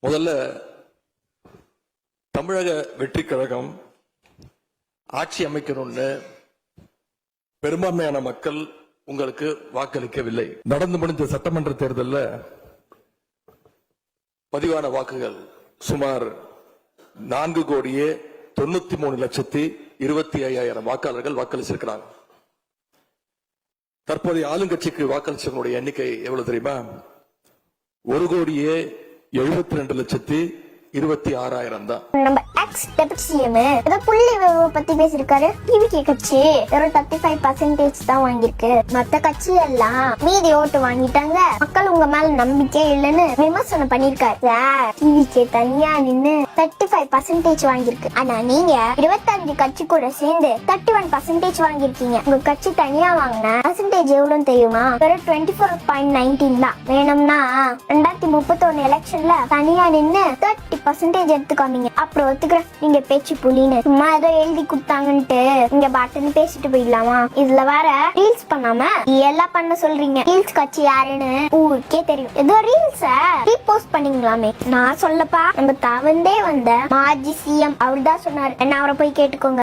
முதல்ல தமிழக வெற்றி கழகம் ஆட்சி அமைக்கணும்னு பெரும்பான்மையான மக்கள் உங்களுக்கு வாக்களிக்கவில்லை. நடந்து முடிந்த சட்டமன்ற தேர்தலில் பதிவான வாக்குகள் சுமார் 4,93,25,000 வாக்காளர்கள் வாக்களிச்சிருக்கிறாங்க. தற்போதைய ஆளுங்கட்சிக்கு வாக்களிச்சவங்களுடைய எண்ணிக்கை எவ்வளவு தெரியுமா? 1,72,26,000 தான். நம்ம எக்ஸ் டெபுட்டி சிஎம் ஏதோ புள்ளி விவரம் பத்தி பேசிருக்காரு. டிவிகே கட்சி வெறும் 35% தான் வாங்கியிருக்கு. மத்த கட்சி எல்லாம் மீதி ஓட்டு வாங்கிட்டாங்க. மக்கள் உங்க மேல நம்பிக்கை இல்லைன்னு விமர்சனம் பண்ணிருக்காரு. டிவிகே தனியா நின்னு 35% வாங்கியிருக்கு. ஆனா நீங்க 25 கட்சி கூட சேர்ந்து 31% வாங்கிருக்கீங்க. உங்க கட்சி தனியா வாங்கின பர்சன்டேஜ் எவ்வளவு தெரியுமா? வெறும் 24.19 தான். வேணும்னா 2031 எலெக்ஷன்ல தனியா நின்னு 30% எடுத்துக்காமீங்க. அப்புறம் ஒத்துக்கிறேன் நீங்க பேச்சு புலின்னு. சும்மா ஏதோ எழுதி கொடுத்தாங்கன்ட்டு இங்க பாட்டுன்னு பேசிட்டு போயிடலாமா? இதுல வேற ரீல்ஸ் பண்ணாம எல்லாம் பண்ண சொல்றீங்க. ரீல்ஸ் கட்சி யாருன்னு ஊருக்கே தெரியும். ஏதோ ரீல்ஸ ரீபோஸ்ட் பண்ணீங்களாமே. நான் சொல்லப்பா, நம்ம தவந்தே வந்த மாஜி சிஎம் அவர் தான் சொன்னாரு. என்ன அவரை போய் கேட்டுக்கோங்க.